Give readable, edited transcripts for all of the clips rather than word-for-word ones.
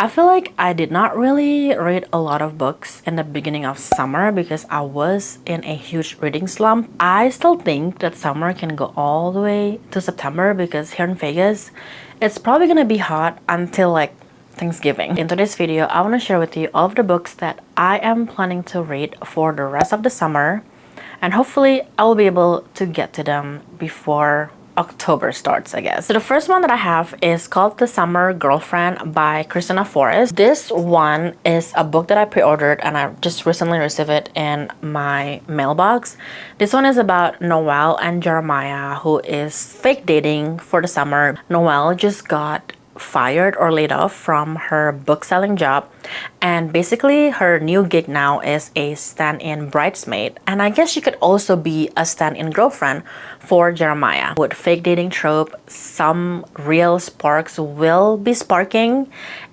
I feel like I did not really read a lot of books in the beginning of summer because I was in a huge reading slump. I still think that summer can go all the way to September because here in Vegas, it's probably gonna be hot until like Thanksgiving. In today's video, I want to share with you all of the books that I am planning to read for the rest of the summer, and hopefully I will be able to get to them before October starts, I guess. So the first one that I have is called The Summer Girlfriend by Christina Forrest. This one is a book that I pre-ordered and I just recently received it in my mailbox. This one is about Noelle and Jeremiah, who is fake dating for the summer. Noelle just got fired or laid off from her book selling job, and basically her new gig now is a stand-in bridesmaid, and I guess she could also be a stand-in girlfriend for Jeremiah. With fake dating trope, some real sparks will be sparking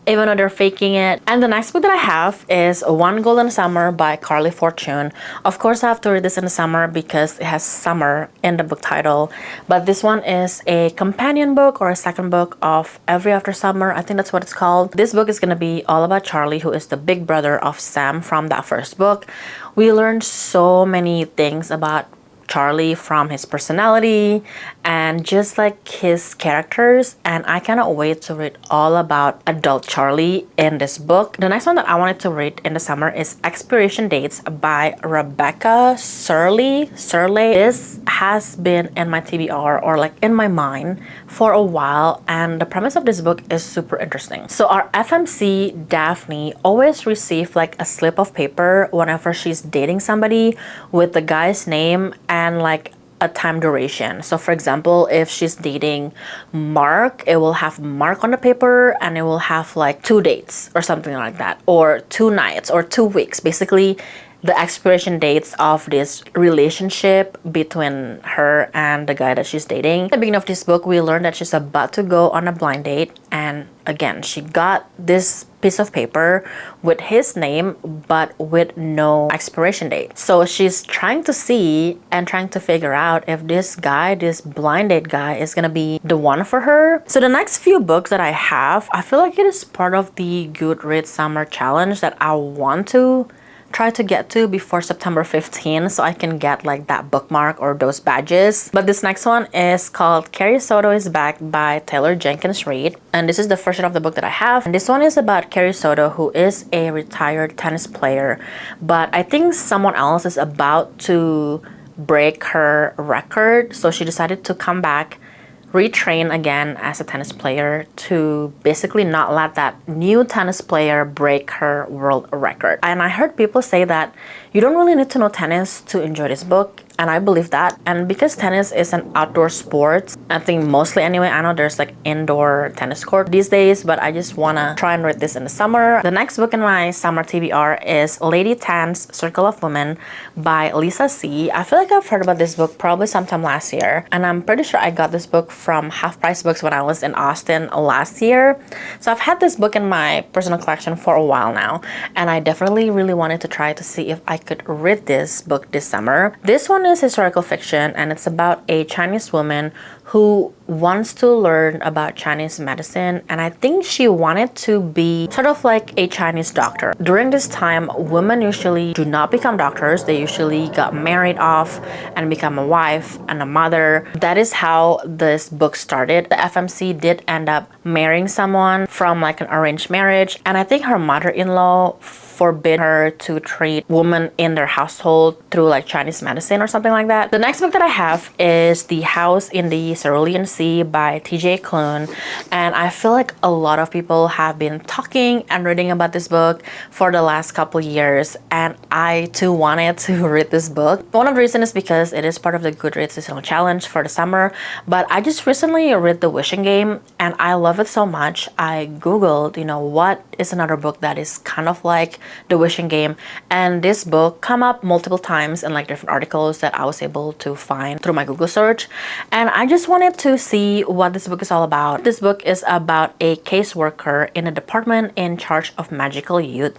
even though they're faking it. And the next book that I have is One Golden Summer by Carly Fortune. Of course, I have to read this in the summer because it has summer in the book title. But this one is a companion book or a second book of Every After Summer. I think that's what it's called. This book is going to be all about Charlie, who is the big brother of Sam from that first book. We learned so many things about Charlie from his personality and just like his characters, and I cannot wait to read all about adult Charlie in this book. The next one that I wanted to read in the summer is Expiration Dates by Rebecca Surley. This has been in my TBR or like in my mind for a while, and the premise of this book is super interesting. So our FMC Daphne always receives like a slip of paper whenever she's dating somebody with the guy's name and like a time duration. So for example, if she's dating Mark, it will have Mark on the paper and it will have like 2 dates or something like that, or 2 nights or 2 weeks. Basically, the expiration dates of this relationship between her and the guy that she's dating. At the beginning of this book, we learned that she's about to go on a blind date, and again, she got this piece of paper with his name but with no expiration date. So she's trying to see and trying to figure out if this guy, this blind date guy, is gonna be the one for her. So the next few books that I have, I feel like it is part of the Goodreads summer challenge that I want to try to get to before September 15 so I can get like that bookmark or those badges. But this next one is called Carrie, Soto is Back by Taylor Jenkins Reid, and this is the version of the book that I have. And this one is about Carrie Soto, who is a retired tennis player, but I think someone else is about to break her record, so she decided to come back, retrain again as a tennis player to basically not let that new tennis player break her world record. And I heard people say that you don't really need to know tennis to enjoy this book, and I believe that. And because tennis is an outdoor sport, I think mostly anyway, I know there's like indoor tennis court these days, but I just wanna try and read this in the summer. The next book in my summer TBR is Lady Tan's Circle of Women by Lisa C. I feel like I've heard about this book probably sometime last year, and I'm pretty sure I got this book from Half Price Books when I was in Austin last year. So I've had this book in my personal collection for a while now, and I definitely really wanted to try to see if I could read this book this summer. This one is historical fiction, and it's about a Chinese woman who wants to learn about Chinese medicine, and I think she wanted to be sort of like a Chinese doctor. During this time, women usually do not become doctors. They usually got married off and become a wife and a mother. That is how this book started. The FMC did end up marrying someone from like an arranged marriage, and I think her mother-in-law forbid her to treat women in their household through like Chinese medicine or something like that. The next book that I have is The House in the Cerulean Sea by TJ Klune, and I feel like a lot of people have been talking and reading about this book for the last couple years, and I too wanted to read this book. One of the reasons is because it is part of the Goodreads seasonal challenge for the summer, but I just recently read The Wishing Game and I love it so much. I googled, what is another book that is kind of like The Wishing Game, and this book come up multiple times in like different articles that I was able to find through my Google search, and I just wanted to see what this book is all about. This book is about a caseworker in a department in charge of magical youth,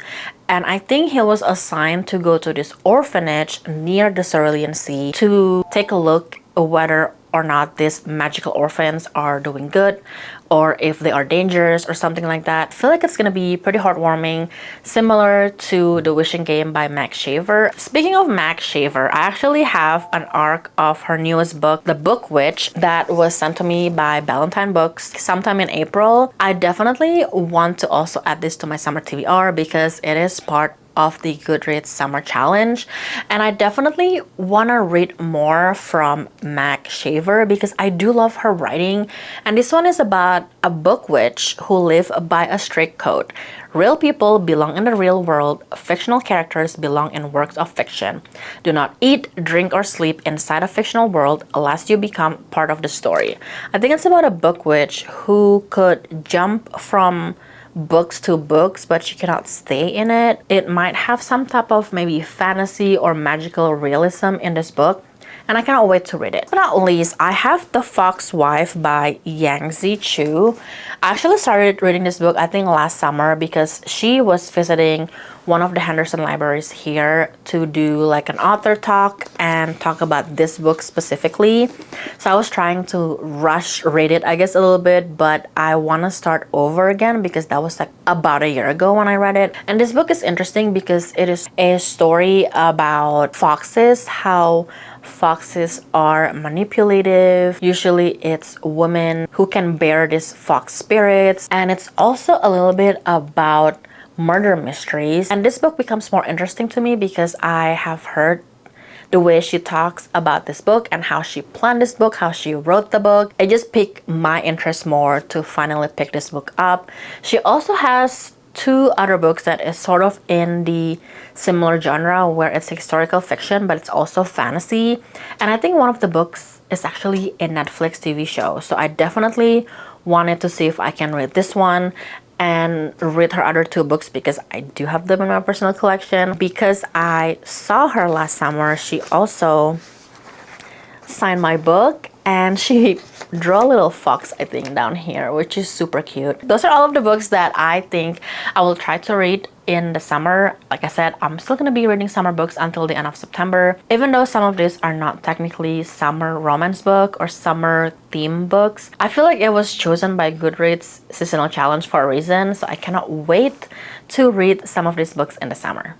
and I think he was assigned to go to this orphanage near the Cerulean Sea to take a look whether or not these magical orphans are doing good or if they are dangerous or something like that. I feel like it's gonna be pretty heartwarming, similar to The Wishing Game by Max Shaver. Speaking of Max Shaver, I actually have an arc of her newest book, The Book Witch, that was sent to me by Ballantine Books sometime in April. I definitely want to also add this to my summer TBR because it is part of the Goodreads Summer Challenge, and I definitely want to read more from Mac Shaver because I do love her writing. And this one is about a book witch who live by a strict code. Real people belong in the real world. Fictional characters belong in works of fiction. Do not eat, drink, or sleep inside a fictional world unless you become part of the story. I think it's about a book witch who could jump from books to books, but she cannot stay in it. It might have some type of maybe fantasy or magical realism in this book, and I cannot wait to read it. But not least, I have The Fox Wife by Yangzi Chu. I actually started reading this book I think last summer because she was visiting one of the Henderson libraries here to do like an author talk and talk about this book specifically. So I was trying to rush read it, I guess, a little bit, but I want to start over again because that was like about a year ago when I read it. And this book is interesting because it is a story about foxes, how foxes are manipulative. Usually it's women who can bear these fox spirits, and it's also a little bit about murder mysteries. And this book becomes more interesting to me because I have heard the way she talks about this book and how she planned this book, how she wrote the book. It just piqued my interest more to finally pick this book up. She also has two other books that is sort of in the similar genre where it's historical fiction but it's also fantasy, and I think one of the books is actually a Netflix TV show, so I definitely wanted to see if I can read this one and read her other two books because I do have them in my personal collection. Because I saw her last summer, she also signed my book and she drew a little fox, I think, down here, which is super cute. Those are all of the books that I think I will try to read in the summer. Like I said, I'm still gonna be reading summer books until the end of September, even though some of these are not technically summer romance book or summer theme books. I feel like it was chosen by Goodreads seasonal challenge for a reason, so I cannot wait to read some of these books in the summer.